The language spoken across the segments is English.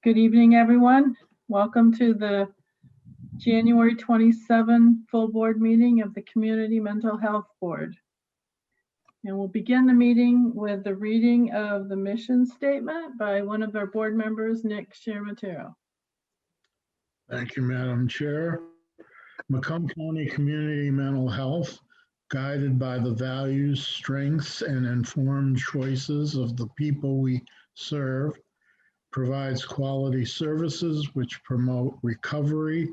Good evening, everyone. Welcome to the January 27 full board meeting of the Community Mental Health Board. And we'll begin the meeting with the reading of the mission statement by one of our board members, Nick Shermatero. Thank you, Madam Chair. Macomb County Community Mental Health, guided by the values, strengths, and informed choices of the people we serve, provides quality services which promote recovery,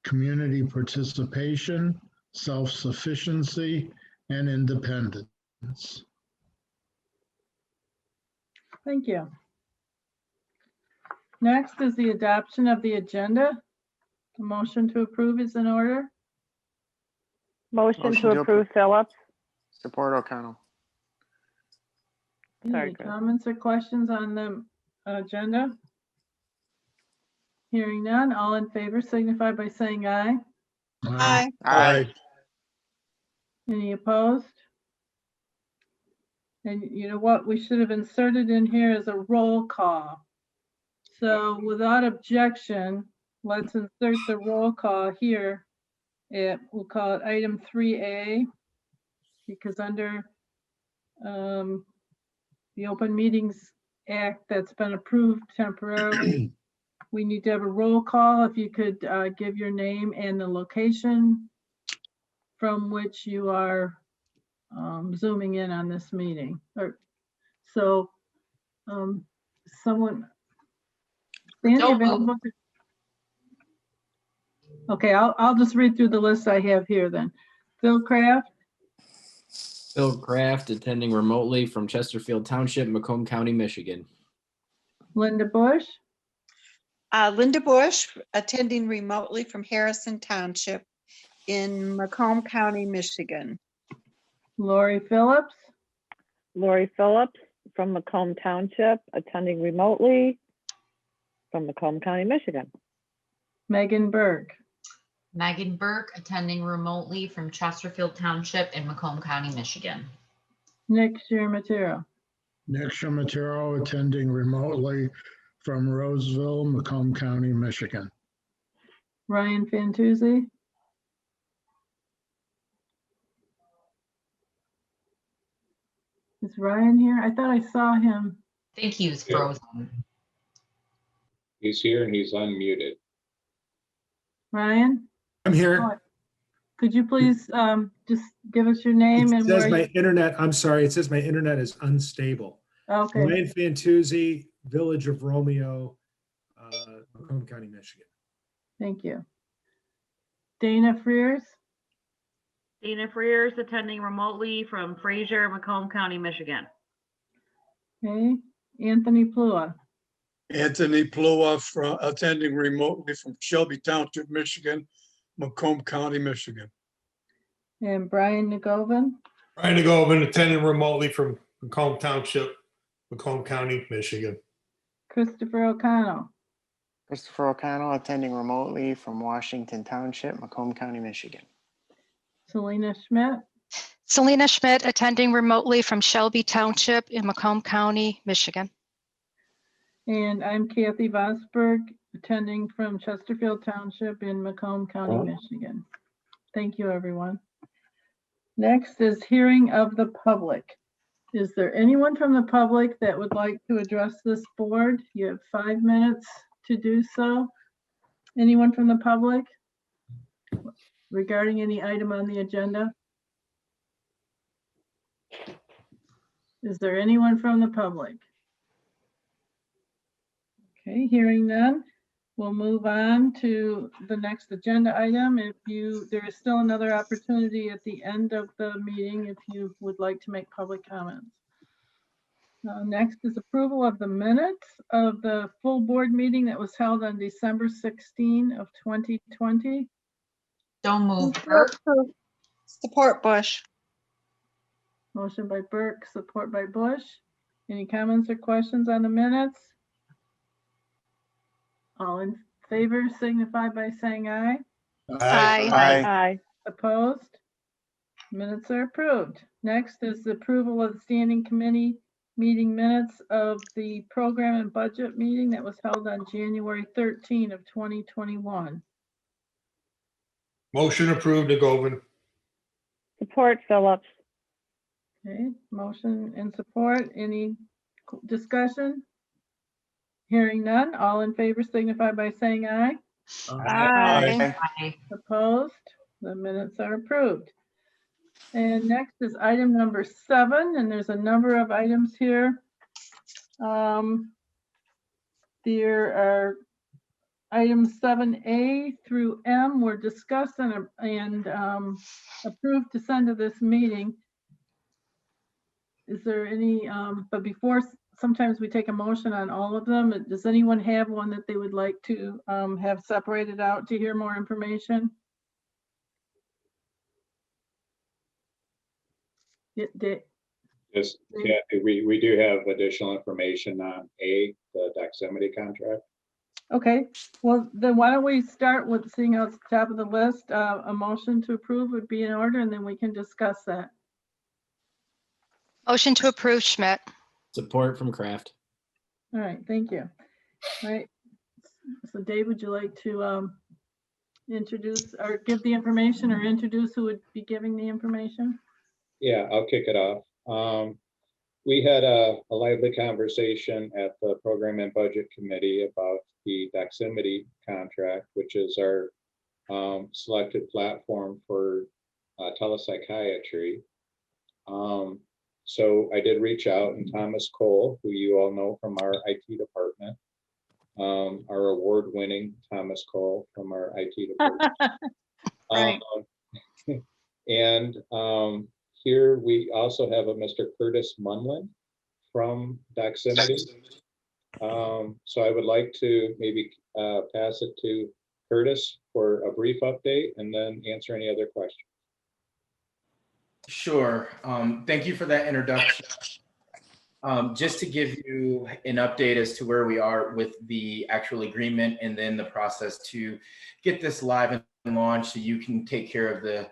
community participation, self-sufficiency, and independence. Thank you. Next is the adoption of the agenda. A motion to approve is in order. Motion to approve Phillips. Support O'Connell. Sorry, Any Chris. comments or questions on the agenda? Hearing none, all in favor signify by saying aye. Aye. Aye. Any opposed? And you know what, we should have inserted in here is a roll call. So without objection, let's insert the roll call here. We'll call it item 3A, because under the Open Meetings Act that's been approved temporarily, we need to have a roll call. If you could give your name and the location from which you are zooming in on this meeting. Someone, Sandy, available to- Okay, I'll just read through the list I have here then. Phil Kraft, Phil Kraft, attending remotely from Chesterfield Township, Macomb County, Michigan. Linda Bush, Linda Bush, attending remotely from Harrison Township in Macomb County, Michigan. Lori Phillips, Lori Phillips from Macomb Township, attending remotely from Macomb County, Michigan. Megan Burke, Megan Burke, attending remotely from Chesterfield Township in Macomb County, Michigan. Nick Shermatero, Nick Shermatero, attending remotely from Roseville, Macomb County, Michigan. Ryan Fantuzzi, is Ryan here? I thought I saw him. I think he was frozen. He's here and he's unmuted. Ryan? I'm here. Oh, could you please just give us your name It and says where my internet, I'm sorry, it says my internet is unstable. Okay, Ryan Fantuzzi, Village of Romeo, Macomb County, Michigan. thank you. Dana Frears, Dana Frears, attending remotely from Fraser, Macomb County, Michigan. okay. Anthony Plua, Anthony Plua, attending remotely from Shelby Township, Michigan, Macomb County, Michigan. and Brian Nagovin, Brian Nagovin, attending remotely from Macomb Township, Macomb County, Michigan. Christopher O'Connell, Christopher O'Connell, attending remotely from Washington Township, Macomb County, Michigan. Selena Schmidt, Selena Schmidt, attending remotely from Shelby Township in Macomb County, Michigan. and I'm Kathy Vosberg, attending from Chesterfield Township in Macomb County, Michigan. Thank you, everyone. Next is hearing of the public. Is there anyone from the public that would like to address this board? You have 5 minutes to do so. Anyone from the public regarding any item on the agenda? Is there anyone from the public? Okay, hearing none, we'll move on to the next agenda item. There is still another opportunity at the end of the meeting if you would like to make public comments. Next is approval of the minutes of the full board meeting that was held on December 16 of 2020. So moved. Burke. Support Bush. Motion by Burke, support by Bush. Any comments or questions on the minutes? All in favor signify by saying aye. Aye. Aye. Opposed? Minutes are approved. Next is the approval of the standing committee meeting minutes of the program and budget meeting that was held on January 13 of 2021. Motion approved, DeGoven. Support Phillips. Okay, motion and support. Any discussion? Hearing none, all in favor signify by saying aye. Aye. Aye. Opposed? The minutes are approved. And next is item number 7, and there's a number of items here. There are items 7A through M were discussed and approved to send to this meeting. Is there any, but before, sometimes we take a motion on all of them. Does anyone have one that they would like to have separated out to hear more information? Just, Kathy, we do have additional information on the Doximity contract. Okay, well, then why don't we start with seeing how it's top of the list. A motion to approve would be in order, and then we can discuss that. Motion to approve, Schmidt. Support from Kraft. All right, thank you. All right, so Dave, would you like to introduce or give the information or introduce who would be giving the information? Yeah, I'll kick it off. We had a lively conversation at the Program and Budget Committee about the Doximity contract, which is our selected platform for telepsychiatry. So I did reach out, and Thomas Cole, who you all know from our IT department, our award-winning Thomas Cole from our IT department. Right. And here we also have a Mr. Curtis Munlin from Doximity. So I would like to maybe pass it to Curtis for a brief update and then answer any other questions. Sure. Thank you for that introduction. Just to give you an update as to where we are with the actual agreement and then the process to get this live and launched so you can take care of the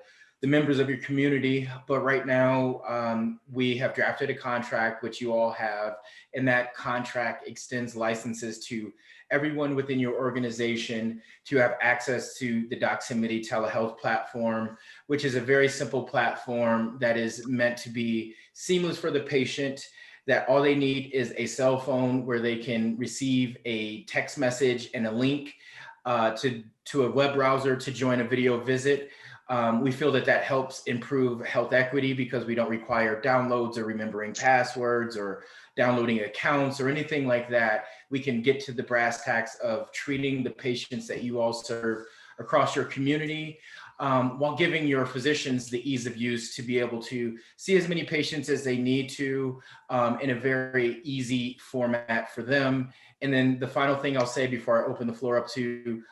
members of your community. But right now, we have drafted a contract, which you all have, and that contract extends licenses to everyone within your organization to have access to the Doximity telehealth platform, which is a very simple platform that is meant to be seamless for the patient, that all they need is a cell phone where they can receive a text message and a link to a web browser to join a video visit. We feel that that helps improve health equity because we don't require downloads or remembering passwords or downloading accounts or anything like that. We can get to the brass tacks of treating the patients that you all serve across your community, while giving your physicians the ease of use to be able to see as many patients as they need to in a very easy format for them. And then the final thing I'll say before I open the floor up to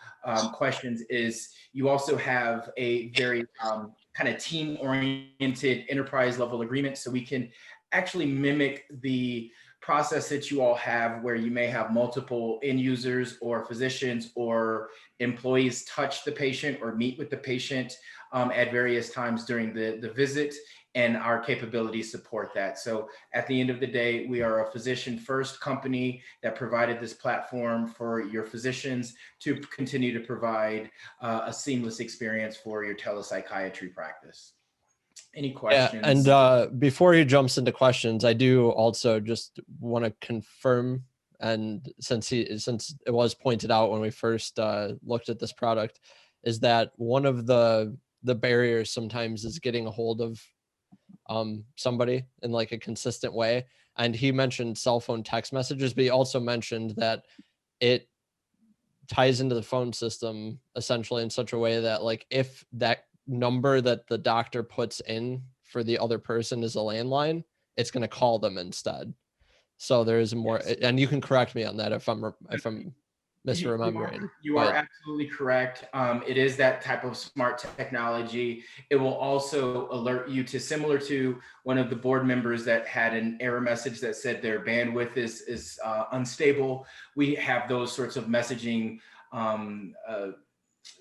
questions is you also have a very kind of team-oriented enterprise level agreement, so we can actually mimic the process that you all have where you may have multiple end users or physicians or employees touch the patient or meet with the patient at various times during the visit, and our capabilities support that. So at the end of the day, we are a physician first company that provided this platform for your physicians to continue to provide a seamless experience for your telepsychiatry practice. Any questions? Yeah, and before he jumps into questions, I do also just want to confirm, and since it was pointed out when we first looked at this product, is that one of the barriers sometimes is getting a hold of somebody in like a consistent way. And he mentioned cell phone text messages, but he also mentioned that it ties into the phone system essentially in such a way that like if that number that the doctor puts in for the other person is a landline, it's going to call them instead. So there is more, and you can correct me on that if I'm misremembering. You are absolutely correct. It is that type of smart technology. It will also alert you to, similar to one of the board members that had an error message that said their bandwidth is unstable. We have those sorts of messaging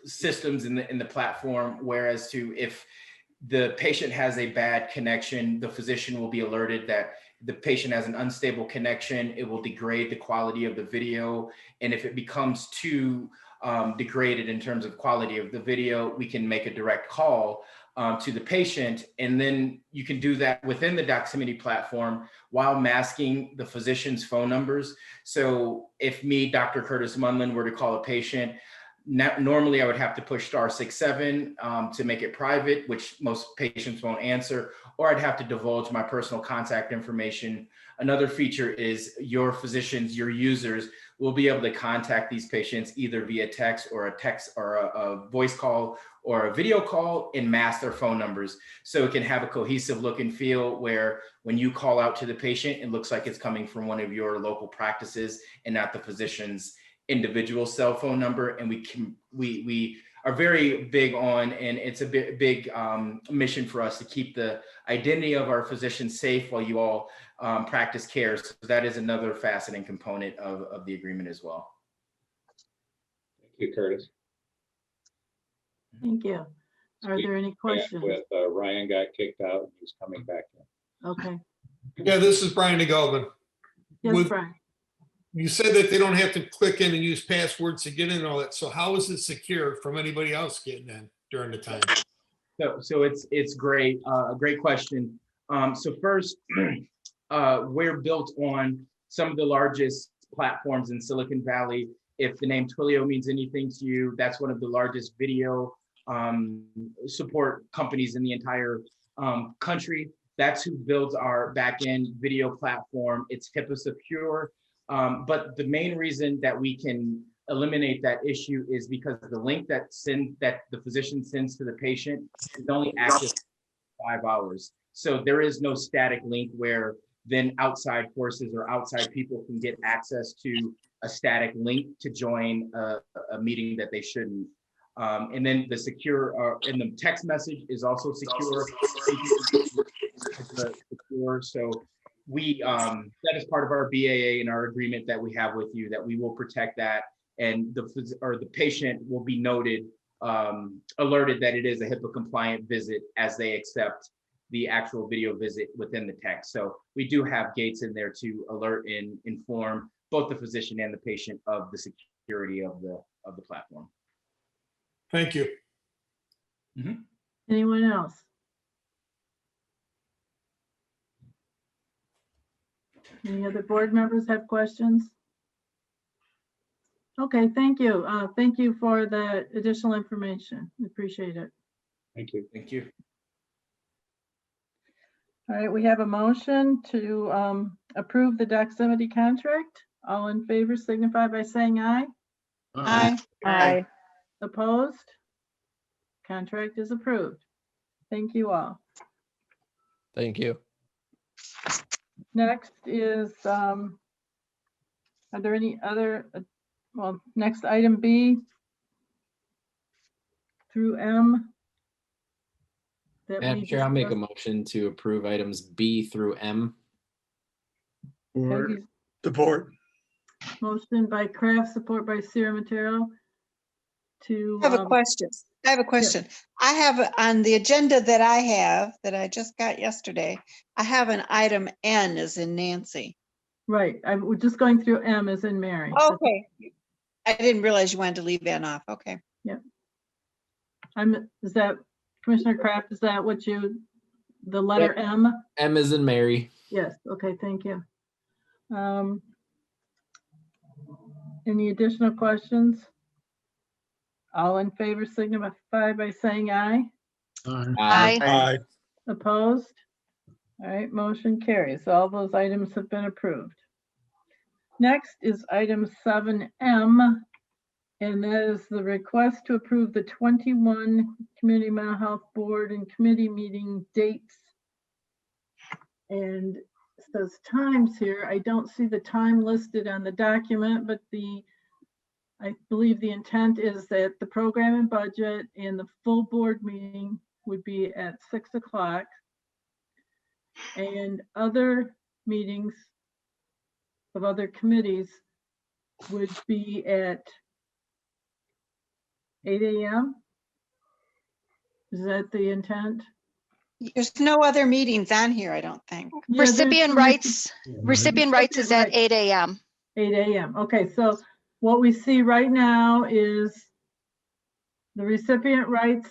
systems in the platform, whereas if the patient has a bad connection, the physician will be alerted that the patient has an unstable connection, it will degrade the quality of the video. And if it becomes too degraded in terms of quality of the video, we can make a direct call to the patient. And then you can do that within the Doximity platform while masking the physician's phone numbers. So if me, Dr. Curtis Munlin, were to call a patient, normally I would have to push *67 to make it private, which most patients won't answer, or I'd have to divulge my personal contact information. Another feature is your physicians, your users will be able to contact these patients either via text or a voice call or a video call and mask their phone numbers. So it can have a cohesive look and feel where when you call out to the patient, it looks like it's coming from one of your local practices and not the physician's individual cell phone number. And we are very big on, and it's a big mission for us to keep the identity of our physicians safe while you all practice care. So that is another facet and component of the agreement as well. Thank you, Curtis. Thank you. Are there any questions? With Ryan got kicked out and he's coming back in. Okay. Yeah, this is Brian DeGalvin. Yes, Brian. You said that they don't have to click in and use passwords to get in and all that. So how is it secure from anybody else getting in during the time? So it's great. A great question. So first, we're built on some of the largest platforms in Silicon Valley. If the name Twilio means anything to you, that's one of the largest video support companies in the entire country. That's who builds our back-end video platform. It's HIPAA secure. But the main reason that we can eliminate that issue is because the link that the physician sends to the patient is only active 5 hours. So there is no static link where then outside forces or outside people can get access to a static link to join a meeting that they shouldn't. And then the secure and the text message is also secure. So we that is part of our BAA and our agreement that we have with you, that we will protect that, and the patient will be noted, alerted that it is a HIPAA compliant visit as they accept the actual video visit within the text. So we do have gates in there to alert and inform both the physician and the patient of the security of the platform. Thank you. Mm-hmm. Anyone else? Any other board members have questions? Okay, thank you. Thank you for the additional information. We appreciate it. Thank you. Thank you. All right, we have a motion to approve the Doximity contract. All in favor signify by saying aye. Aye. Aye. Opposed? Contract is approved. Thank you all. Thank you. Next is, are there any other, well, next item B through M. that Madam we Chair, I'll make a discussed? motion to approve items B through M. Peggy's Support. motion by Kraft, support by Sierra Matero to. I have a question. I have on the agenda that I just got yesterday, I have an item N as in Nancy. Right, we're just going through M as in Mary. Okay. I didn't realize you wanted to leave N off. Okay. Yep. Is that Commissioner Kraft, is that what the letter M? M as in Mary. Yes, okay, thank you. Any additional questions? All in favor signify by saying aye. Aye. Aye. Opposed? All right, motion carries. All those items have been approved. Next is item 7M, and that is the request to approve the 21 Community Mental Health Board and Committee meeting dates. And it says times here. I don't see the time listed on the document, but I believe the intent is that the program and budget and the full board meeting would be at 6 o'clock. And other meetings of other committees would be at 8 a.m. Is that the intent? There's no other meetings on here, I don't think. Yeah, there's Recipient some recipient rights is at 8 a.m. 8 a.m. Okay, so what we see right now is the recipient rights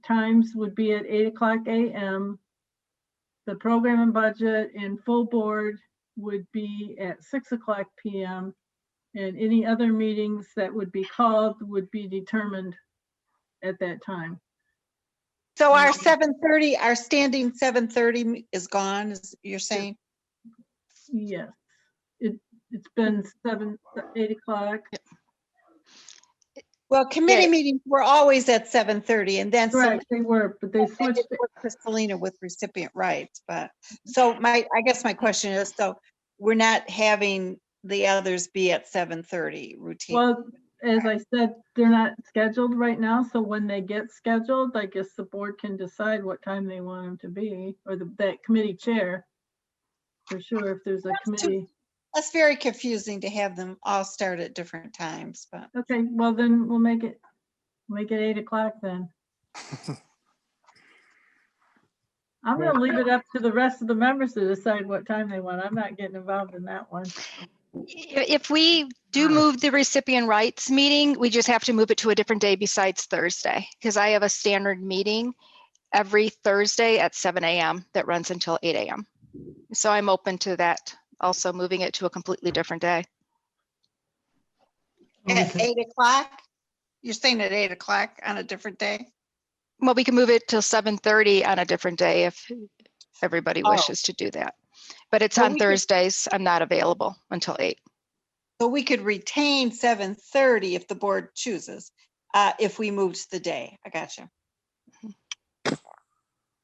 times would be at 8 o'clock a.m. The program and budget and full board would be at 6 o'clock p.m. And any other meetings that would be called would be determined at that time. So our 7:30, our standing 7:30 is gone, is you're saying? Yes, it's been 8 o'clock. Well, committee meetings were always at 7:30 and then Correct, they were, but they switched it. with Selena with recipient rights, but so I guess my question is, so we're not having the others be at 7:30 routine? Well, as I said, they're not scheduled right now, so when they get scheduled, I guess the board can decide what time they want them to be, or that committee chair. For sure, if there's a committee. That's very confusing to have them all start at different times, but. Okay, well then we'll make it 8 o'clock then. I'm gonna leave it up to the rest of the members to decide what time they want. I'm not getting involved in that one. If we do move the recipient rights meeting, we just have to move it to a different day besides Thursday, because I have a standard meeting every Thursday at 7 a.m. that runs until 8 a.m. So I'm open to that, also moving it to a completely different day. At 8 o'clock? You're saying at 8 o'clock on a different day? Well, we can move it till 7:30 on a different day if everybody wishes to do that. But it's So on we could- Thursdays. I'm not available until 8. So we could retain 7:30 if the board chooses, if we moved the day. I got you.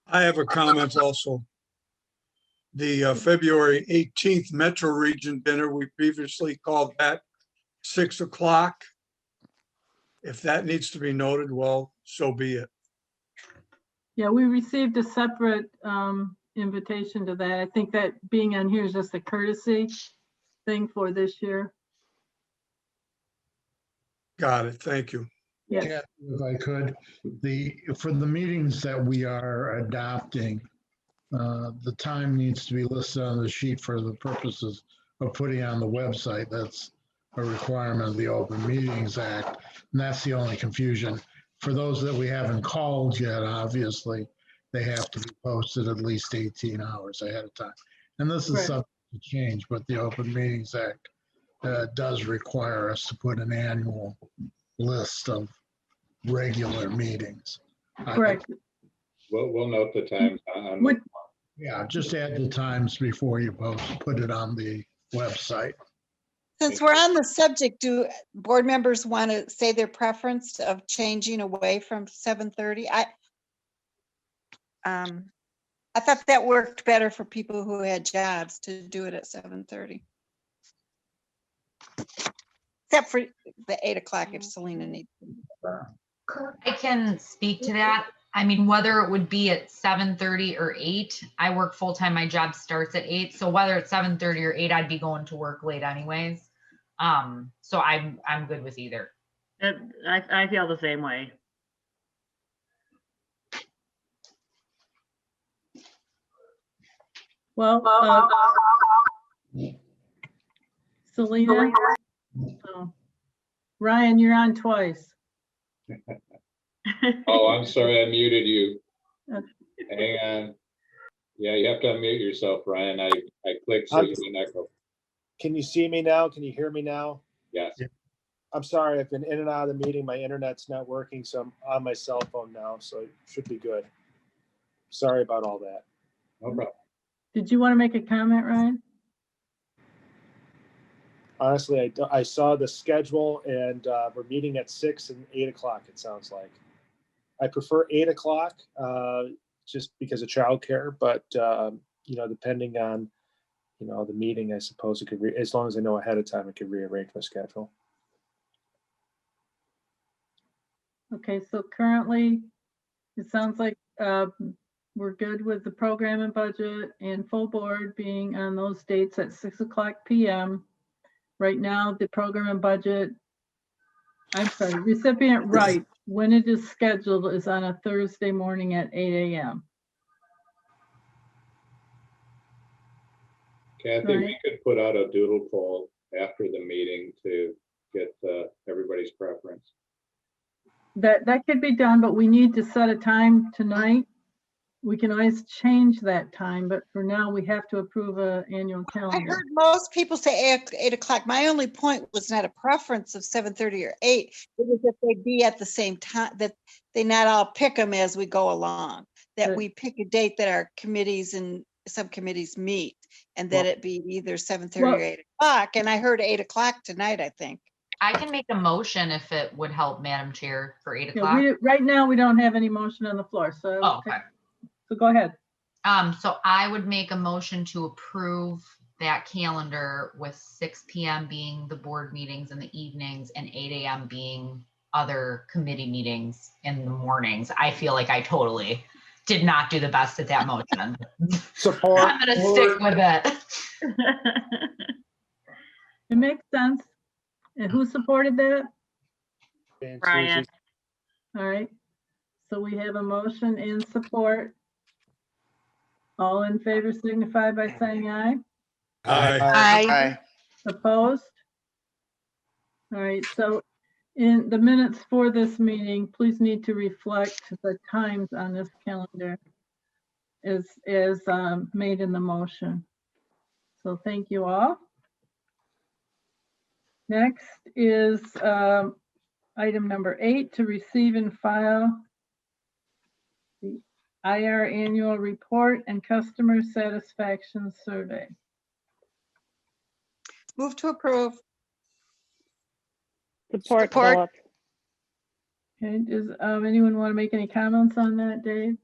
I have a comment also. The February 18th Metro Region dinner, we previously called that 6 o'clock. If that needs to be noted, well, so be it. Yeah, we received a separate invitation to that. I think that being on here is just a courtesy thing for this year. Got it. Thank you. Yes. Yeah, if I could, for the meetings that we are adopting, the time needs to be listed on the sheet for the purposes of putting on the website. That's a requirement of the Open Meetings Act. And that's the only confusion. For those that we haven't called yet, obviously, they have to be posted at least 18 hours ahead of time. And this is Right. subject to change, but the Open Meetings Act does require us to put an annual list of regular meetings. Correct. We'll note the times on. Would- Yeah, just add the times before you put it on the website. Since we're on the subject, do board members want to say their preference of changing away from 7:30? I thought that worked better for people who had jobs to do it at 7:30. Except for the 8 o'clock if Selena needs. I can speak to that. I mean, whether it would be at 7:30 or 8, I work full-time, my job starts at 8. So whether it's 7:30 or 8, I'd be going to work late anyways. So I'm good with either. I feel the same way. Well, Selena. Oh. Ryan, you're on twice. Oh, I'm sorry, I muted you. Okay. Hang on. Yeah, you have to unmute yourself, Ryan. I clicked so you didn't echo. Can you see me now? Can you hear me now? Yes. I'm sorry, I've been in and out of the meeting. My internet's not working, so I'm on my cell phone now, so it should be good. Sorry about all that. No problem. Did you want to make a comment, Ryan? Honestly, I saw the schedule and we're meeting at 6 and 8 o'clock, it sounds like. I prefer 8 o'clock just because of childcare, but depending on, the meeting, I suppose it could, as long as I know ahead of time, I could rearrange my schedule. Okay, so currently, it sounds like we're good with the program and budget and full board being on those dates at 6 o'clock p.m. Right now, the program and budget, recipient right, when it is scheduled is on a Thursday morning at 8 a.m. Kathy, we Right. could put out a doodle poll after the meeting to get everybody's preference. That could be done, but we need to set a time tonight. We can always change that time, but for now, we have to approve a annual I calendar. heard most people say 8 o'clock. My only point was not a preference of 7:30 or 8. It was that they be at the same time, that they not all pick them as we go along, that But- we pick a date that our committees and subcommittees meet, and that it be either 7:30 Well- or 8 o'clock. And I heard 8 o'clock tonight, I think. I can make a motion if it would help, Madam Chair, for 8 Yeah, o'clock. right now, we don't have any motion on the floor, so. Oh, okay. So go ahead. So I would make a motion to approve that calendar with 6 PM being the board meetings in the evenings and 8 AM being other committee meetings in the mornings. I feel like I totally did not do the best at that motion. Support. I'm gonna stick with it. It makes sense. And who supported that? And Brian. Susie. All right. So we have a motion and support. All in favor signify by saying aye. Aye. Aye. Opposed? All right, so in the minutes for this meeting, please need to reflect the times on this calendar as made in the motion. So thank you all. Next is item number 8, to receive and file the IR annual report and customer satisfaction survey. Move to approve. Support Support. Phillips. Okay, does anyone want to make any comments on that, Dave?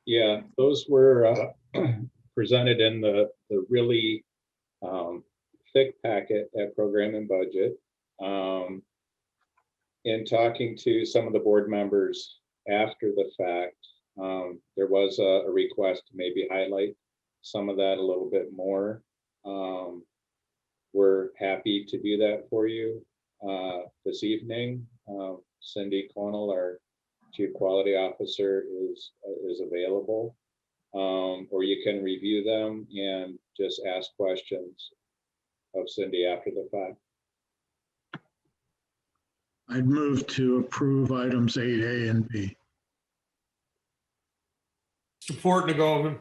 Yeah, those were presented in the really thick packet at Program and Budget. In talking to some of the board members after the fact, there was a request to maybe highlight some of that a little bit more. We're happy to do that for you this evening. Cindy Connell, our Chief Quality Officer, is available. Or you can review them and just ask questions of Cindy after the fact. I'd move to approve items 8A and B. Support McGovan.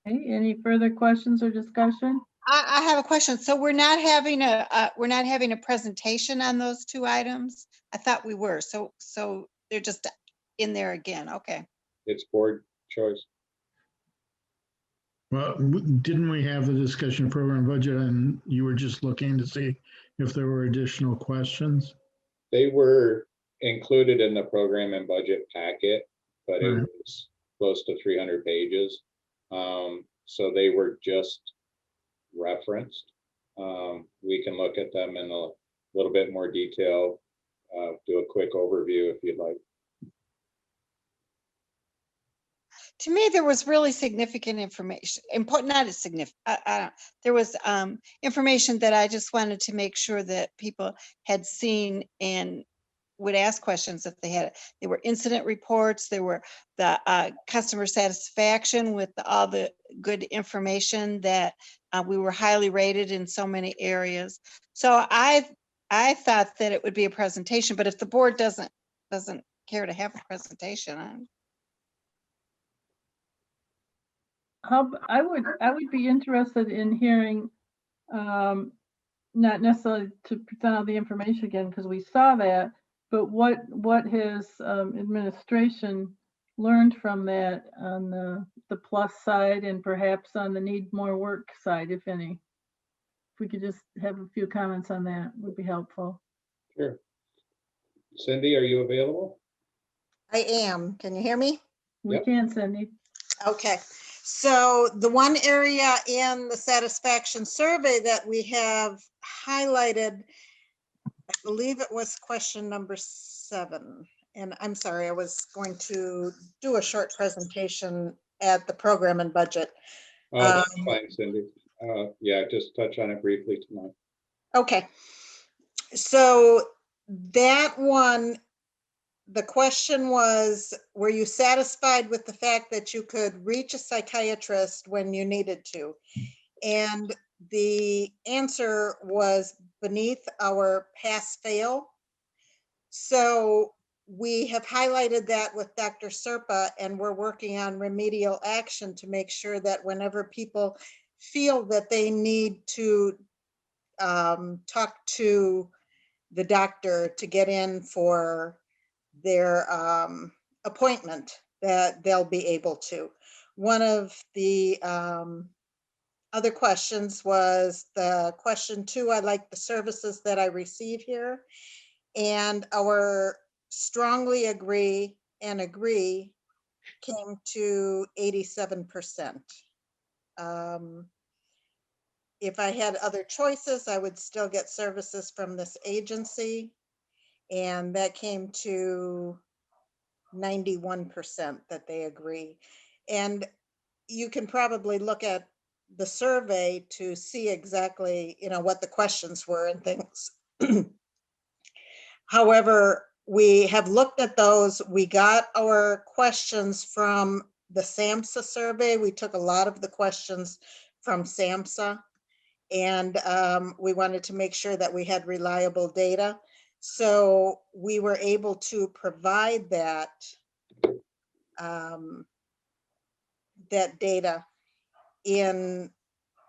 Okay, any further questions or discussion? I have a question. So we're not having a presentation on those 2 items? I thought we were. So they're just in there again. Okay. It's board choice. Well, didn't we have the discussion program budget and you were just looking to see if there were additional questions? They were included in the program and budget packet, but it Right. was close to 300 pages. So they were just referenced. We can look at them in a little bit more detail, do a quick overview if you'd like. To me, there was really significant information, not as significant. There was information that I just wanted to make sure that people had seen and would ask questions if they had it. There were incident reports, there were the customer satisfaction with all the good information that we were highly rated in so many areas. So I thought that it would be a presentation, but if the board doesn't care to have a presentation, I would be interested in hearing, not necessarily to present all the information again, because we saw that, but what has administration learned from that on the plus side and perhaps on the need more work side, if any? If we could just have a few comments on that, would be helpful. Sure. Cindy, are you available? I am. Can you hear me? We Yep. can, Cindy. Okay, so the one area in the satisfaction survey that we have highlighted, I believe it was question number 7. And I'm sorry, I was going to do a short presentation at the program and budget. Oh, that's fine, Cindy. Yeah, just touch on it briefly tonight. Okay, so that one the question was, were you satisfied with the fact that you could reach a psychiatrist when you needed to? And the answer was beneath our pass-fail. So we have highlighted that with Dr. Serpa, and we're working on remedial action to make sure that whenever people feel that they need to talk to the doctor to get in for their appointment, that they'll be able to. One of the other questions was the question 2, I like the services that I receive here. And our strongly agree and agree came to 87%. If I had other choices, I would still get services from this agency. And that came to 91% that they agree. And you can probably look at the survey to see exactly, what the questions were and things. However, we have looked at those. We got our questions from the SAMHSA survey. We took a lot of the questions from SAMHSA, and we wanted to make sure that we had reliable data. So we were able to provide that that data in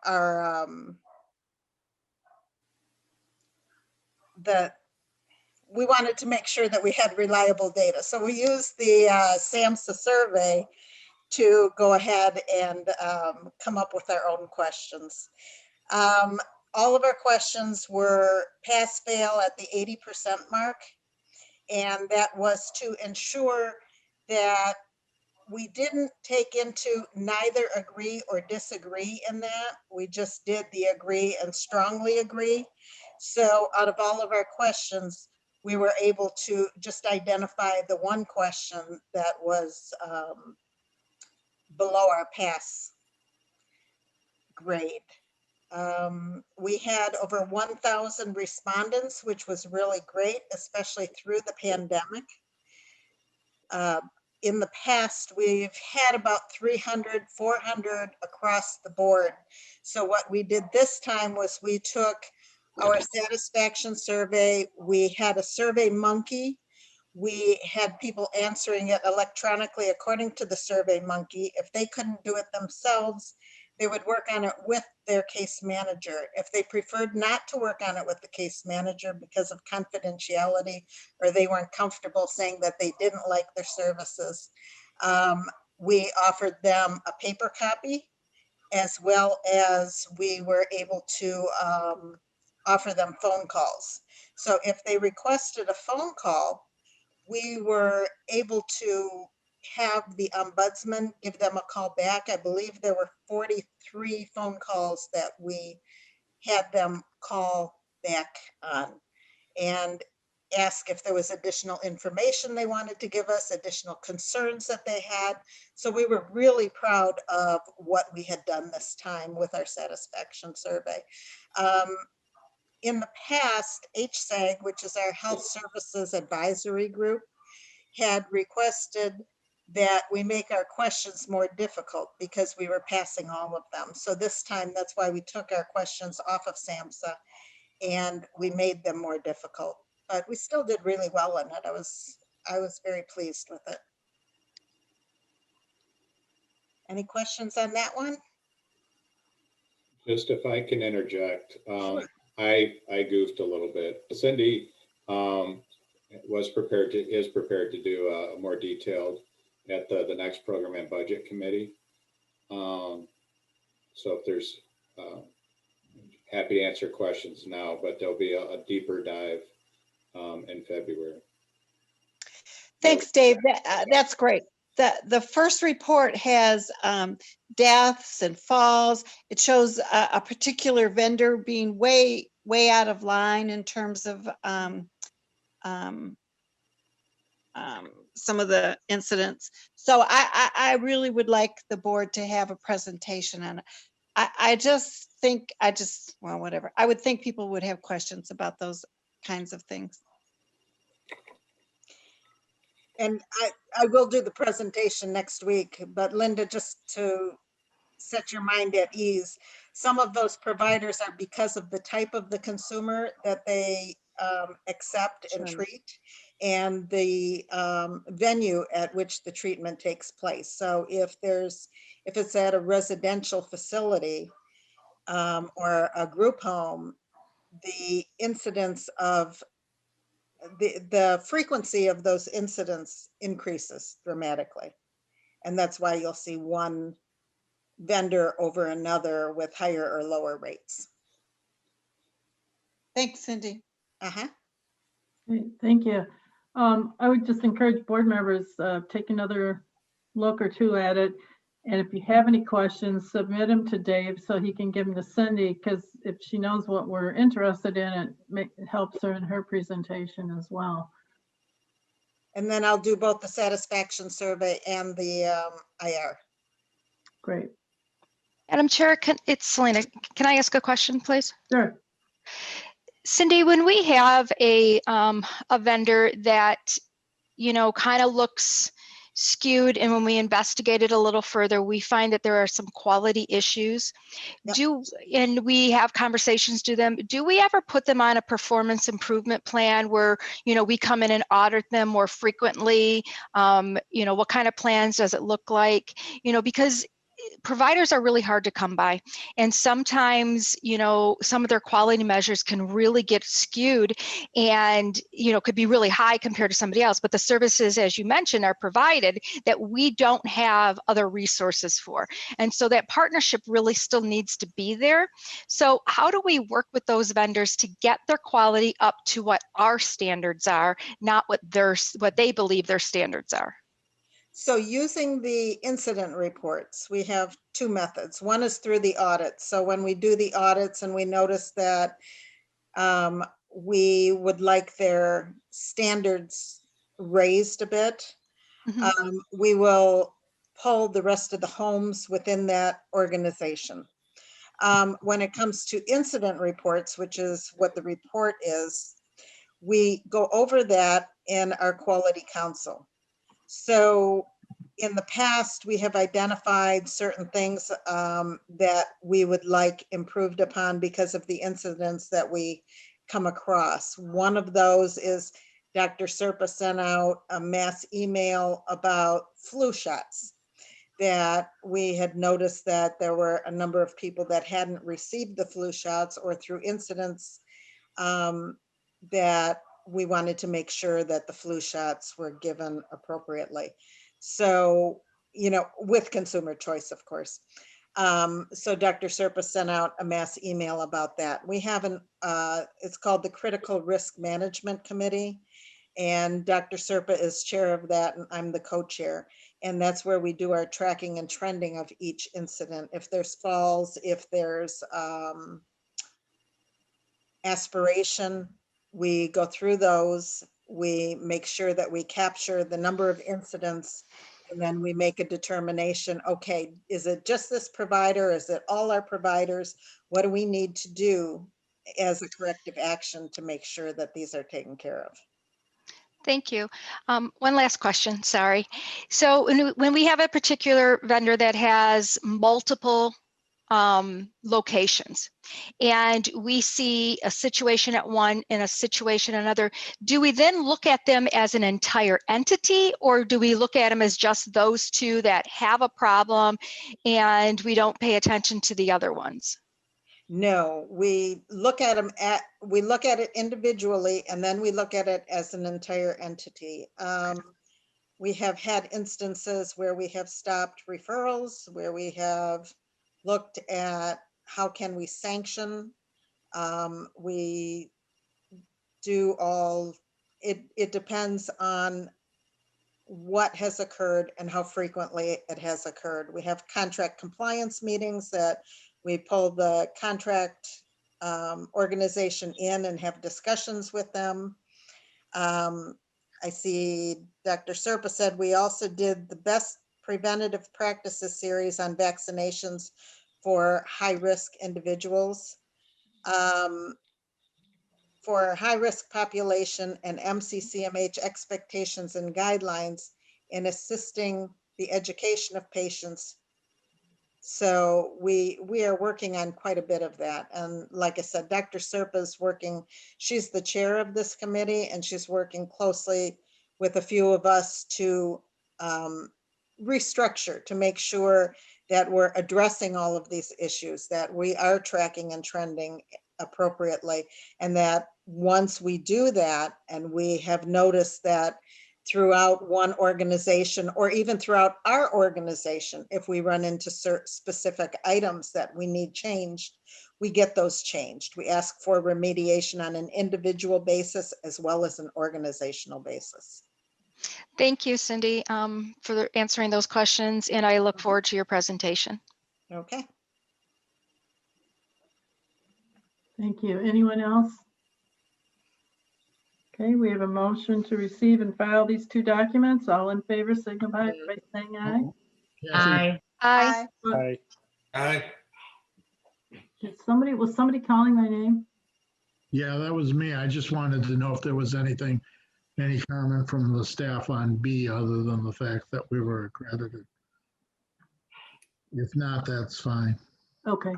our we wanted to make sure that we had reliable data. So we used the SAMHSA survey to go ahead and come up with our own questions. All of our questions were pass-fail at the 80% mark, and that was to ensure that we didn't take into neither agree or disagree in that. We just did the agree and strongly agree. So out of all of our questions, we were able to just identify the one question that was below our pass grade. We had over 1,000 respondents, which was really great, especially through the pandemic. In the past, we've had about 300, 400 across the board. So what we did this time was we took our satisfaction survey. We had a Survey Monkey. We had people answering it electronically according to the Survey Monkey. If they couldn't do it themselves, they would work on it with their case manager. If they preferred not to work on it with the case manager because of confidentiality, or they weren't comfortable saying that they didn't like their services, we offered them a paper copy, as well as we were able to offer them phone calls. So if they requested a phone call, we were able to have the ombudsman give them a call back. I believe there were 43 phone calls that we had them call back on and ask if there was additional information they wanted to give us, additional concerns that they had. So we were really proud of what we had done this time with our satisfaction survey. In the past, HSAG, which is our Health Services Advisory Group, had requested that we make our questions more difficult because we were passing all of them. So this time, that's why we took our questions off of SAMHSA and we made them more difficult. But we still did really well in it. I was very pleased with it. Any questions on that one? Just if I can interject, Sure. I goofed a little bit. Cindy is prepared to do a more detailed at the next program and budget committee. So if there's happy to answer questions now, but there'll be a deeper dive in February. Thanks, Dave. That's great. The first report has deaths and falls. It shows a particular vendor being way out of line in terms of some of the incidents. So I really would like the board to have a presentation on it. I just think, well, whatever. I would think people would have questions about those kinds of things. And I will do the presentation next week, but Linda, just to set your mind at ease, some of those providers are because of the type of the consumer that they accept and Sure. treat, and the venue at which the treatment takes place. So if it's at a residential facility or a group home, the incidence of the frequency of those incidents increases dramatically. And that's why you'll see one vendor over another with higher or lower rates. Thanks, Cindy. Uh-huh. Great, thank you. I would just encourage board members, take another look or two at it. And if you have any questions, submit them to Dave so he can give them to Cindy, because if she knows what we're interested in, it helps her in her presentation as well. And then I'll do both the satisfaction survey and the IR. Great. Madam Chair, it's Selena. Can I ask a question, please? Sure. Cindy, when we have a vendor that, you know, kind of looks skewed, and when we investigate it a little further, we find that there are some quality issues. Yep. And we have conversations, do we ever put them on a performance improvement plan where, you know, we come in and audit them more frequently? You know, what kind of plans does it look like? You know, because providers are really hard to come by, and sometimes, you know, some of their quality measures can really get skewed and, you know, could be really high compared to somebody else, but the services, as you mentioned, are provided that we don't have other resources for. And so that partnership really still needs to be there. So how do we work with those vendors to get their quality up to what our standards are, not what they believe their standards are? So using the incident reports, we have two methods. One is through the audits. So when we do the audits and we notice that we would like their standards raised a bit, we will poll the rest of the homes within that organization. When it comes to incident reports, which is what the report is, we go over that in our quality council. So in the past, we have identified certain things that we would like improved upon because of the incidents that we come across. One of those is Dr. Serpa sent out a mass email about flu shots, that we had noticed that there were a number of people that hadn't received the flu shots, or through incidents that we wanted to make sure that the flu shots were given appropriately. So, you know, with consumer choice, of course. So Dr. Serpa sent out a mass email about that. We have it's called the Critical Risk Management Committee, and Dr. Serpa is chair of that, and I'm the co-chair. And that's where we do our tracking and trending of each incident. If there's falls, if there's aspiration, we go through those. We make sure that we capture the number of incidents, and then we make a determination, okay, is it just this provider? Is it all our providers? What do we need to do as a corrective action to make sure that these are taken care of? Thank you. One last question, sorry. So when we have a particular vendor that has multiple locations, and we see a situation at one and a situation at another, do we then look at them as an entire entity, or do we look at them as just those two that have a problem and we don't pay attention to the other ones? No, we look at it individually, and then we look at it as an entire entity. We have had instances where we have stopped referrals, where we have looked at how can we sanction. We do it depends on what has occurred and how frequently it has occurred. We have contract compliance meetings that we pull the contract organization in and have discussions with them. I see Dr. Serpa said we also did the best preventative practices series on vaccinations for high-risk individuals. for high-risk population and MCCMH expectations and guidelines in assisting the education of patients. So we are working on quite a bit of that. And like I said, Dr. Serpa is working, she's the chair of this committee, and she's working closely with a few of us to restructure, to make sure that we're addressing all of these issues, that we are tracking and trending appropriately. And that once we do that, and we have noticed that throughout one organization or even throughout our organization, if we run into certain specific items that we need changed, we get those changed. We ask for remediation on an individual basis as well as an organizational basis. Thank you, Cindy, for answering those questions, and I look forward to your presentation. Okay. Thank you. Anyone else? Okay, we have a motion to receive and file these two documents. All in favor, signify by saying aye. Aye. Aye. Aye. Aye. Was somebody calling my name? Yeah, that was me. I just wanted to know if there was any comment from the staff on B other than the fact that we were accredited. If not, that's fine. Okay.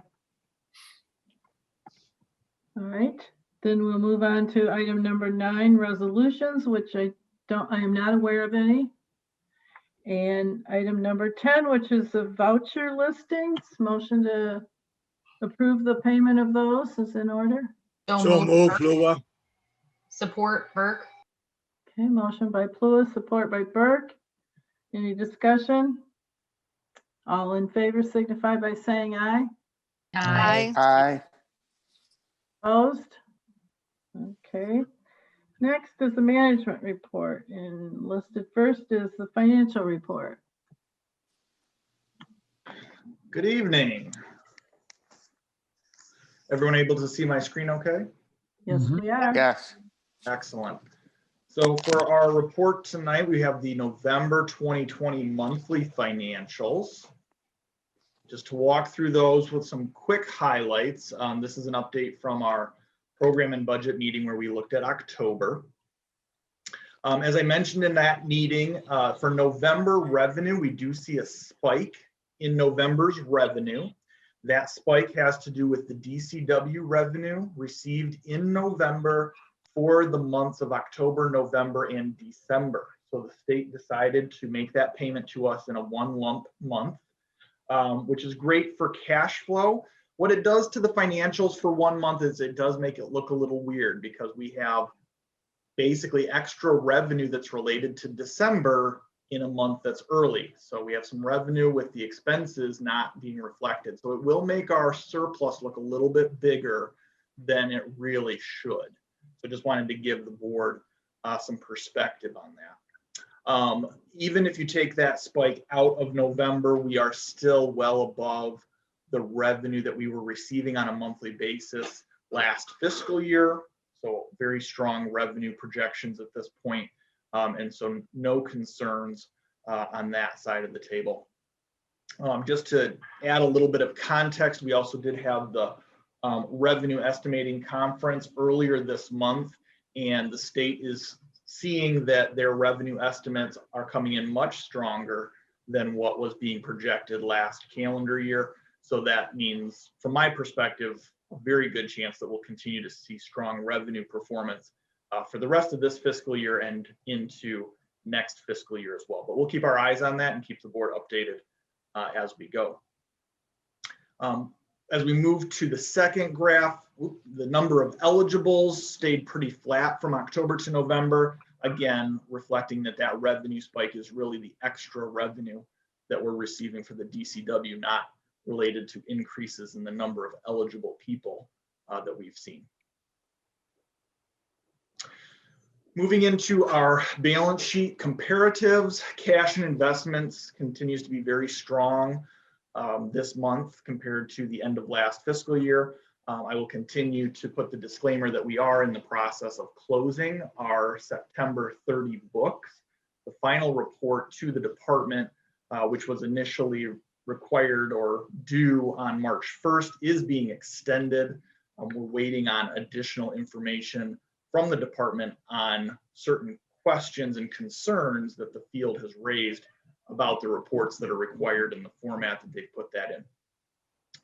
All right, then we'll move on to item number 9, resolutions, which I am not aware of any. And item number 10, which is the voucher listings, motion to approve the payment of those is in order. So moved, Lua. Support, Burke. Okay, motion by Plua, support by Burke. Any discussion? All in favor signify by saying aye. Aye. Aye. Opposed? Okay. Next is the management report, and listed first is the financial report. Good evening. Everyone able to see my screen okay? Yes, we are. Yes. Excellent. So for our report tonight, we have the November 2020 monthly financials. Just to walk through those with some quick highlights. This is an update from our program and budget meeting where we looked at October. As I mentioned in that meeting, for November revenue, we do see a spike in November's revenue. That spike has to do with the DCW revenue received in November for the months of October, November, and December. So the state decided to make that payment to us in a one lump month, which is great for cash flow. What it does to the financials for 1 month is it does make it look a little weird because we have basically extra revenue that's related to December in a month that's early. So we have some revenue with the expenses not being reflected. So it will make our surplus look a little bit bigger than it really should. So just wanted to give the board some perspective on that. Even if you take that spike out of November, we are still well above the revenue that we were receiving on a monthly basis last fiscal year. So very strong revenue projections at this point. And so no concerns on that side of the table. Just to add a little bit of context, we also did have the revenue estimating conference earlier this month, and the state is seeing that their revenue estimates are coming in much stronger than what was being projected last calendar year. So that means, from my perspective, a very good chance that we'll continue to see strong revenue performance for the rest of this fiscal year and into next fiscal year as well. But we'll keep our eyes on that and keep the board updated as we go. As we move to the second graph, the number of eligibles stayed pretty flat from October to November, again, reflecting that that revenue spike is really the extra revenue that we're receiving for the DCW, not related to increases in the number of eligible people that we've seen. Moving into our balance sheet comparatives, cash and investments continues to be very strong this month compared to the end of last fiscal year. I will continue to put the disclaimer that we are in the process of closing our September 30 books. The final report to the department, which was initially required or due on March 1st, is being extended We're waiting on additional information from the department on certain questions and concerns that the field has raised about the reports that are required in the format that they put that in.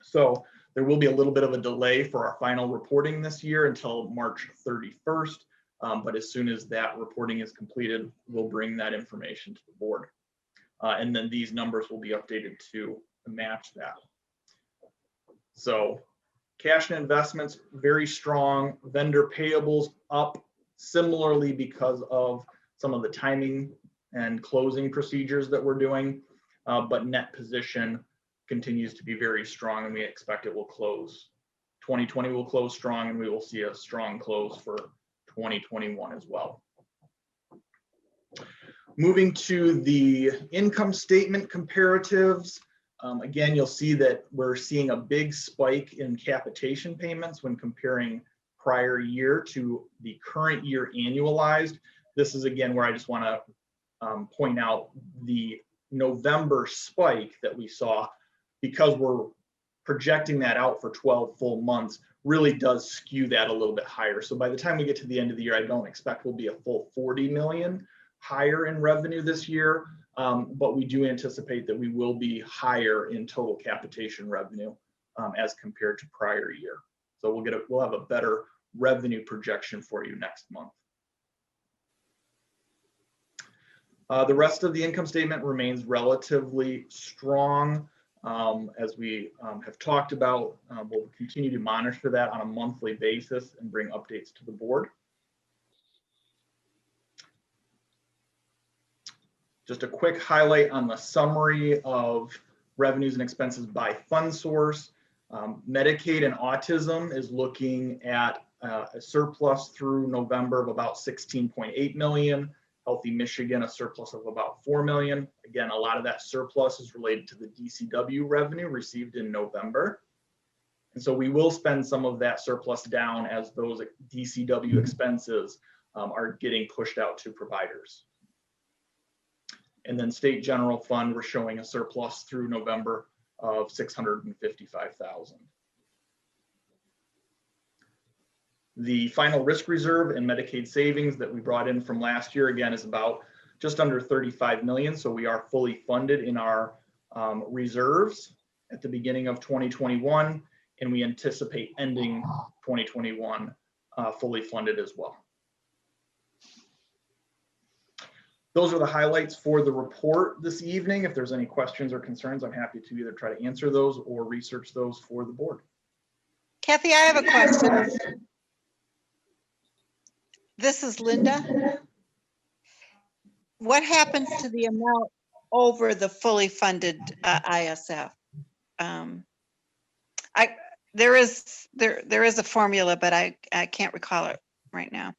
So there will be a little bit of a delay for our final reporting this year until March 31st. But as soon as that reporting is completed, we'll bring that information to the board. And then these numbers will be updated to match that. So cash and investments, very strong. Vendor payables up similarly because of some of the timing and closing procedures that we're doing. But net position continues to be very strong, and we expect it will close. 2020 will close strong, and we will see a strong close for 2021 as well. Moving to the income statement comparatives. Again, you'll see that we're seeing a big spike in capitation payments when comparing prior year to the current year annualized. This is again where I just want to point out the November spike that we saw, because we're projecting that out for 12 full months, really does skew that a little bit higher. So by the time we get to the end of the year, I don't expect we'll be a full 40 million higher in revenue this year, but we do anticipate that we will be higher in total capitation revenue as compared to prior year. So we'll have a better revenue projection for you next month. The rest of the income statement remains relatively strong. As we have talked about, we'll continue to monitor that on a monthly basis and bring updates to the board. Just a quick highlight on the summary of revenues and expenses by fund source. Medicaid and autism is looking at a surplus through November of about 16.8 million. Healthy Michigan, a surplus of about 4 million. Again, a lot of that surplus is related to the DCW revenue received in November. And so we will spend some of that surplus down as those DCW expenses are getting pushed out to providers. And then state general fund, we're showing a surplus through November of 655,000. The final risk reserve and Medicaid savings that we brought in from last year, again, is about just under 35 million. So we are fully funded in our reserves at the beginning of 2021, and we anticipate ending 2021 fully funded as well. Those are the highlights for the report this evening. If there's any questions or concerns, I'm happy to either try to answer those or research those for the board. Kathy, I have a question. This is Linda. What happens to the amount over the fully funded ISF? There is a formula, but I can't recall it right now.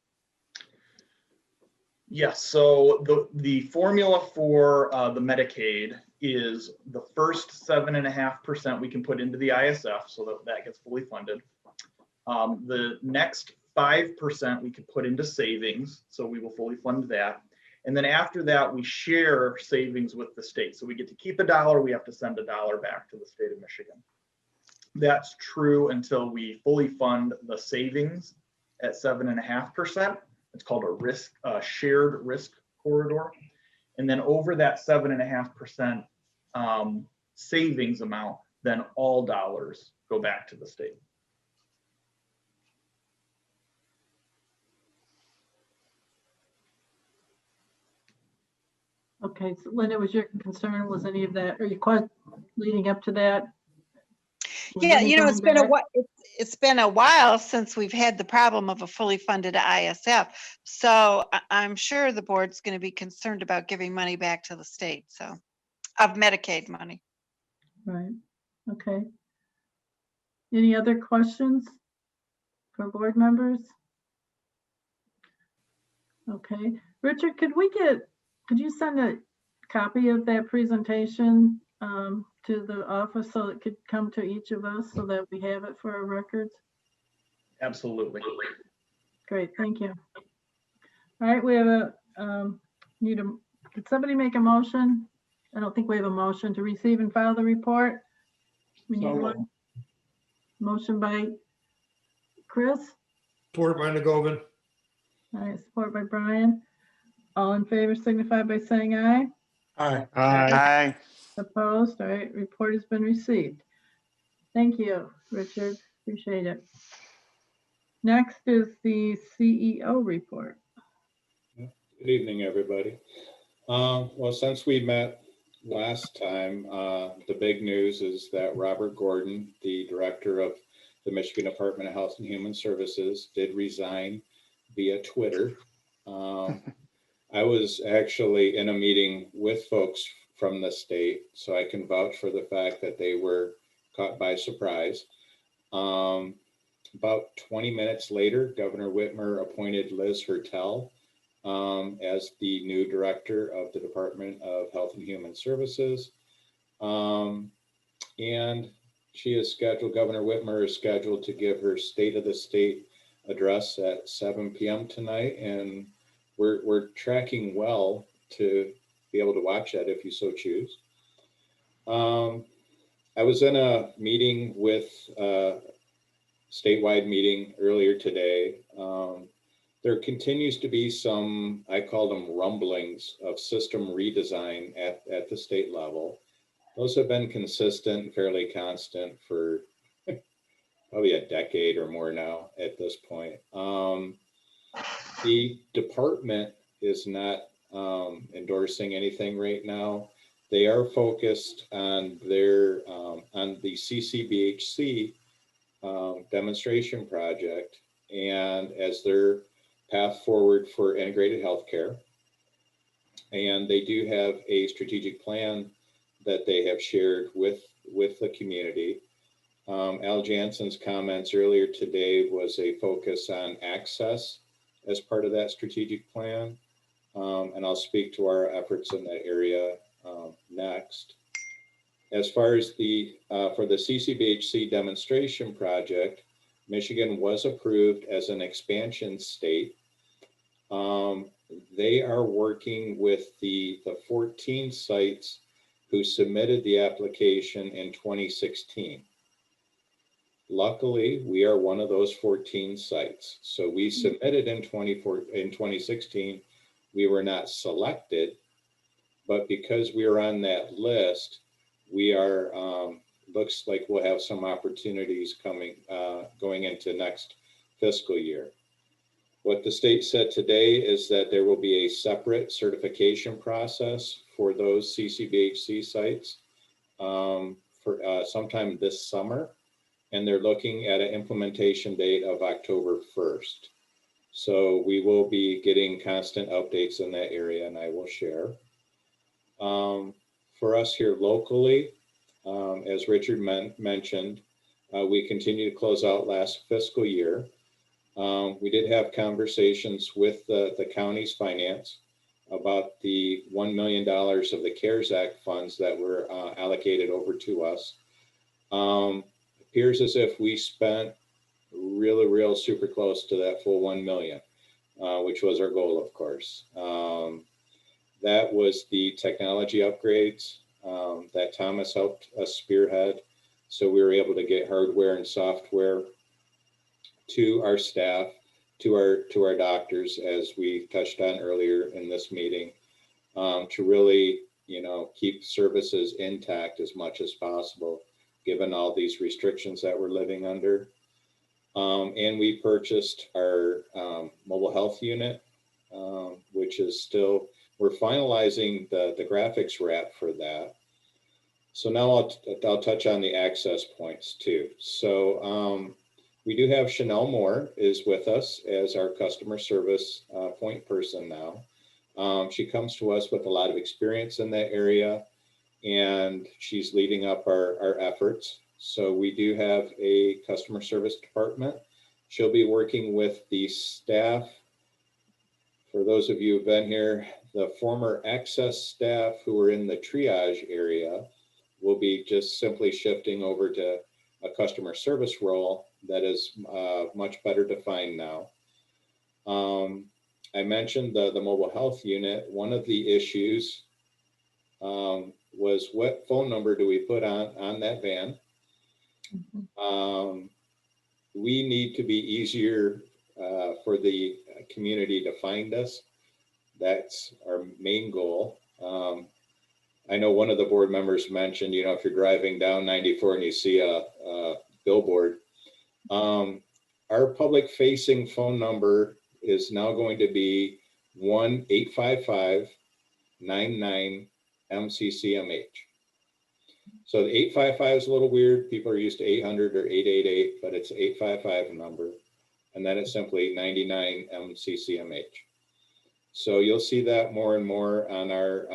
Yes, so the formula for the Medicaid is the first 7.5% we can put into the ISF, so that gets fully funded. The next 5% we could put into savings, so we will fully fund that. And then after that, we share savings with the state. So we get to keep $1, we have to send $1 back to the state of Michigan. That's true until we fully fund the savings at 7.5%. It's called a shared risk corridor. And then over that 7.5% savings amount, then all dollars go back to the state. Okay, so Linda, was your concern, was any of that, or your question leading up to that? Yeah, you know, it's been a while since we've had the problem of a fully funded ISF. So I'm sure the board's going to be concerned about giving money back to the state, so of Medicaid money. Right. Okay. Any other questions for board members? Okay. Richard, could you send a copy of that presentation to the office so it could come to each of us so that we have it for our records? Absolutely. Great, thank you. All right, we have did somebody make a motion? I don't think we have a motion to receive and file the report. We need one. Motion by Chris? Support by McGovern. All right, support by Brian. All in favor signify by saying aye. Aye. Aye. Opposed? All right, report has been received. Thank you, Richard. Appreciate it. Next is the CEO report. Good evening, everybody. Well, since we met last time, the big news is that Robert Gordon, the director of the Michigan Department of Health and Human Services, did resign via Twitter. I was actually in a meeting with folks from the state, so I can vouch for the fact that they were caught by surprise. About 20 minutes later, Governor Whitmer appointed Liz Hertel as the new director of the Department of Health and Human Services. And she is scheduled, Governor Whitmer is scheduled to give her State of the State address at 7 p.m. tonight. And we're tracking well to be able to watch that if you so choose. I was in a meeting with statewide meeting earlier today. There continues to be some, I call them rumblings of system redesign at the state level. Those have been consistent and fairly constant for probably a decade or more now at this point. The department is not endorsing anything right now. They are focused on their on the CCBHC demonstration project and as their path forward for integrated healthcare. And they do have a strategic plan that they have shared with the community. Al Jansen's comments earlier today was a focus on access as part of that strategic plan. And I'll speak to our efforts in that area next. As far as the for the CCBHC demonstration project, Michigan was approved as an expansion state. They are working with the 14 sites who submitted the application in 2016. Luckily, we are one of those 14 sites. So we submitted in 2016. We were not selected, but because we are on that list, we are, looks like we'll have some opportunities coming, going into next fiscal year. What the state said today is that there will be a separate certification process for those CCBHC sites for sometime this summer. And they're looking at an implementation date of October 1st. So we will be getting constant updates in that area and I will share. For us here locally, as Richard mentioned, we continue to close out last fiscal year. We did have conversations with the county's finance about the $1 million of the CARES Act funds that were allocated over to us. Appears as if we spent real super close to that full 1 million, which was our goal, of course. That was the technology upgrades that Thomas helped us spearhead. So we were able to get hardware and software to our staff, to our doctors, as we touched on earlier in this meeting, to really, keep services intact as much as possible, given all these restrictions that we're living under. And we purchased our mobile health unit, which is still, we're finalizing the graphics wrap for that. So now I'll touch on the access points too. So we do have Chanel Moore is with us as our customer service point person now. She comes to us with a lot of experience in that area, and she's leading up our efforts. So we do have a customer service department. She'll be working with the staff. For those of you who've been here, the former access staff who are in the triage area will be just simply shifting over to a customer service role that is much better defined now. I mentioned the mobile health unit. One of the issues was what phone number do we put on that van? we need to be easier for the community to find us. That's our main goal. I know one of the board members mentioned, you know, if you're driving down 94 and you see a billboard, our public facing phone number is now going to be 1-855-99-MCCMH. So the 855 is a little weird. People are used to 800 or 888, but it's 855 number. And then it's simply 99 MCCMH. So you'll see that more and more on our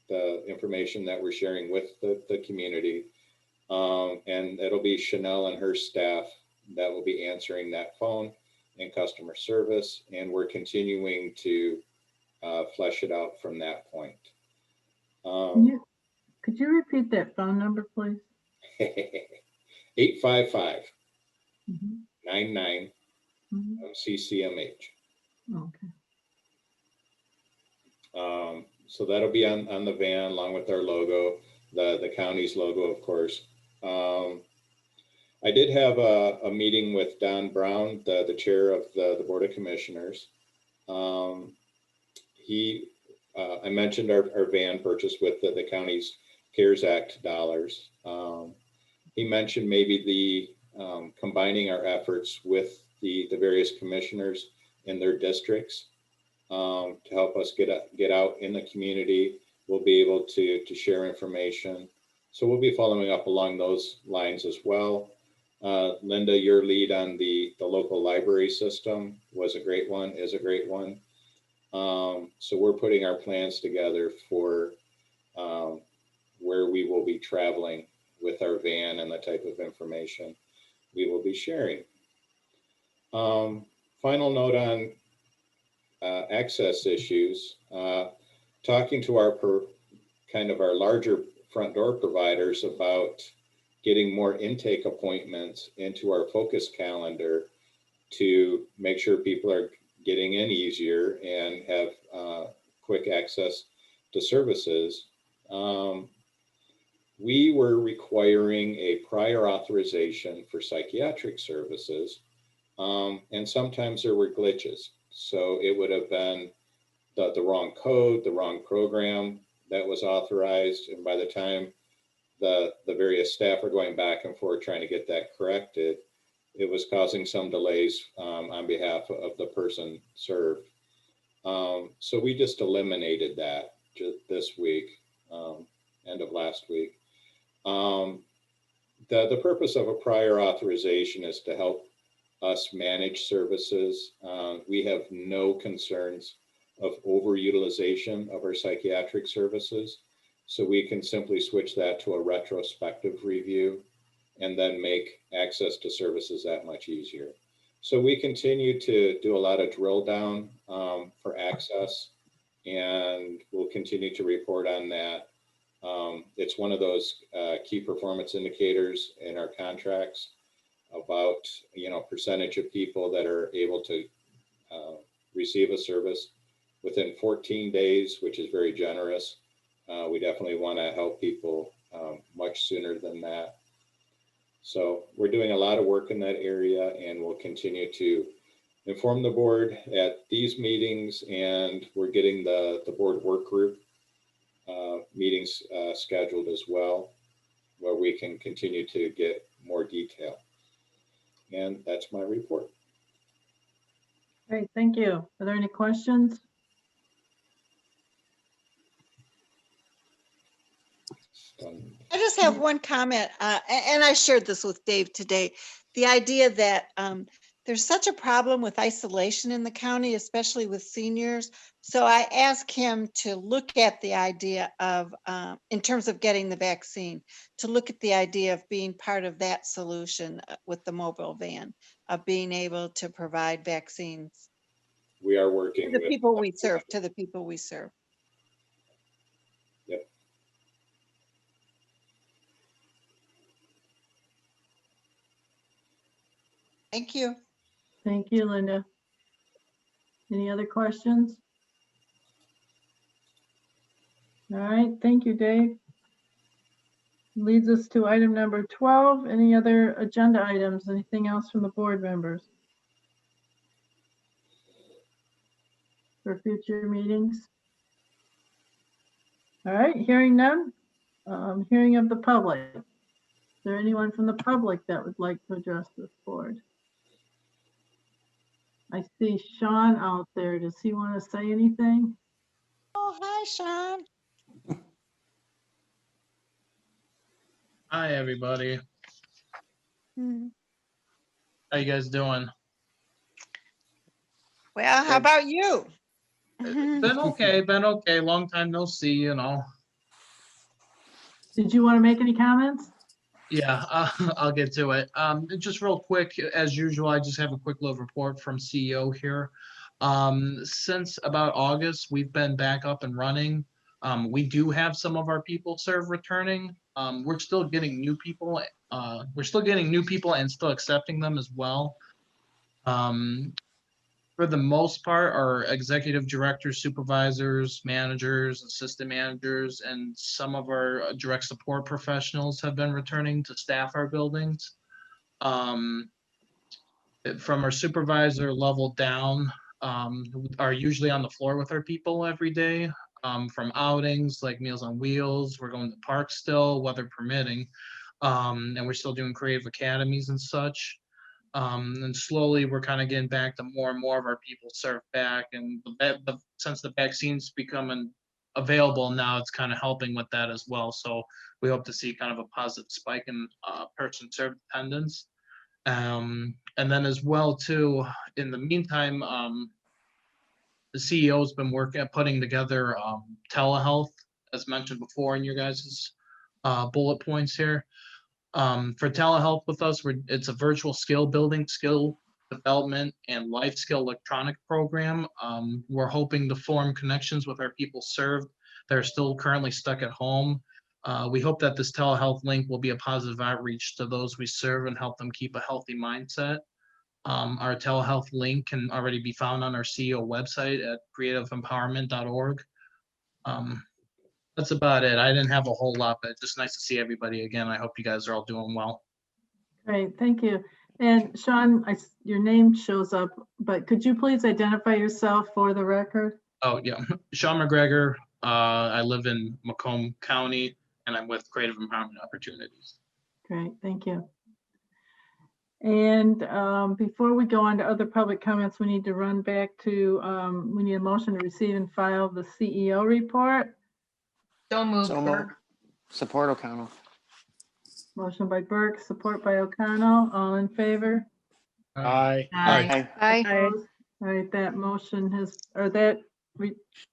the information that we're sharing with the community. And it'll be Chanel and her staff that will be answering that phone and customer service. And we're continuing to flesh it out from that point. Could you repeat that phone number, please? 855 99 MCCMH. Okay. So that'll be on the van along with our logo, the county's logo, of course. I did have a meeting with Don Brown, the chair of the Board of Commissioners. I mentioned our van purchase with the county's CARES Act dollars. He mentioned maybe the combining our efforts with the various commissioners in their districts to help us get out in the community. We'll be able to share information. So we'll be following up along those lines as well. Linda, your lead on the local library system was a great one, is a great one. So we're putting our plans together for where we will be traveling with our van and the type of information we will be sharing. Final note on access issues, talking to our larger front door providers about getting more intake appointments into our focus calendar to make sure people are getting in easier and have quick access to services. We were requiring a prior authorization for psychiatric services, and sometimes there were glitches. So it would have been the wrong code, the wrong program that was authorized. And by the time the various staff are going back and forth trying to get that corrected, it was causing some delays on behalf of the person served. So we just eliminated that this week, end of last week. The purpose of a prior authorization is to help us manage services. We have no concerns of overutilization of our psychiatric services. So we can simply switch that to a retrospective review and then make access to services that much easier. So we continue to do a lot of drill down for access, and we'll continue to report on that. It's one of those key performance indicators in our contracts about, percentage of people that are able to receive a service within 14 days, which is very generous. We definitely want to help people much sooner than that. So we're doing a lot of work in that area, and we'll continue to inform the board at these meetings, and we're getting the board work group meetings scheduled as well, where we can continue to get more detail. And that's my report. Great, thank you. Are there any questions? I just have one comment, and I shared this with Dave today. The idea that there's such a problem with isolation in the county, especially with seniors. So I asked him to look at the idea of, in terms of getting the vaccine, to look at the idea of being part of that solution with the mobile van, of being able to provide vaccines. We are working to the with people we serve, to the people we serve. Yep. Thank you. Thank you, Linda. Any other questions? All right, thank you, Dave. Leads us to item number 12. Any other agenda items? Anything else from the board members? For future meetings? All right, hearing none. Hearing of the public. Is there anyone from the public that would like to address this board? I see Sean out there. Does he want to say anything? Oh, hi, Sean. Hi, everybody. Hmm. How you guys doing? Well, how about you? Been okay, been okay. Long time no see, you know. Did you want to make any comments? Yeah, I'll get to it. Just real quick, as usual, I just have a quick little report from CEO here. Since about August, we've been back up and running. We do have some of our people serve returning. We're still getting new people. And still accepting them as well. For the most part, our executive directors, supervisors, managers, assistant managers, and some of our direct support professionals have been returning to staff our buildings. From our supervisor level down, are usually on the floor with our people every day. From outings like Meals on Wheels, we're going to parks still, weather permitting, and we're still doing creative academies and such. And slowly we're kind of getting back to more and more of our people serve back, and since the vaccine's becoming available now, it's kind of helping with that as well. So we hope to see kind of a positive spike in person served attendance. And then as well too, in the meantime, the CEO has been working at putting together telehealth, as mentioned before in your guys' bullet points here. For telehealth with us, it's a virtual skill building, skill development, and life skill electronic program. We're hoping to form connections with our people served that are still currently stuck at home. We hope that this telehealth link will be a positive outreach to those we serve and help them keep a healthy mindset. Our telehealth link can already be found on our CEO website at creativeempowerment.org. That's about it. I didn't have a whole lot, but it's just nice to see everybody again. I hope you guys are all doing well. Great, thank you. And Sean, your name shows up, but could you please identify yourself for the record? Oh, yeah. Sean McGregor. I live in Macomb County, and I'm with Creative Empowerment Opportunities. Great, thank you. And before we go on to other public comments, we need to run back to, we need a motion to receive and file the CEO report. So moved. Support O'Connell. Motion by Burke, support by O'Connell. All in favor? Aye. Aye. Aye. All right, that motion has, or that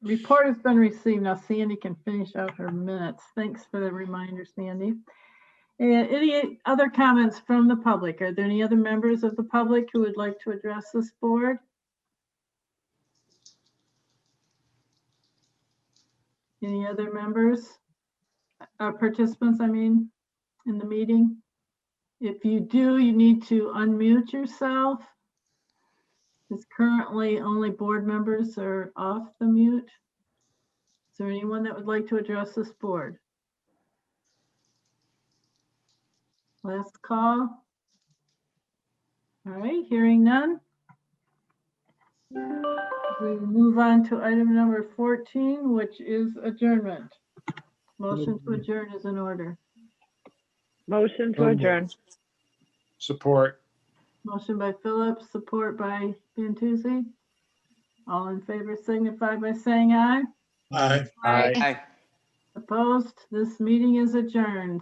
report has been received. Now Sandy can finish out her minutes. Thanks for the reminder, Sandy. And any other comments from the public? Are there any other members of the public who would like to address this board? Any other members, participants, I mean, in the meeting? If you do, you need to unmute yourself. Because currently only board members are off the mute. Is there anyone that would like to address this board? Last call. All right, hearing none. We move on to item number 14, which is adjournment. Motion to adjourn is in order. Motion to adjourn. Support. Motion by Phillips, support by Bantuzzi. All in favor signify by saying aye. Aye. Aye. Aye. Opposed? This meeting is adjourned.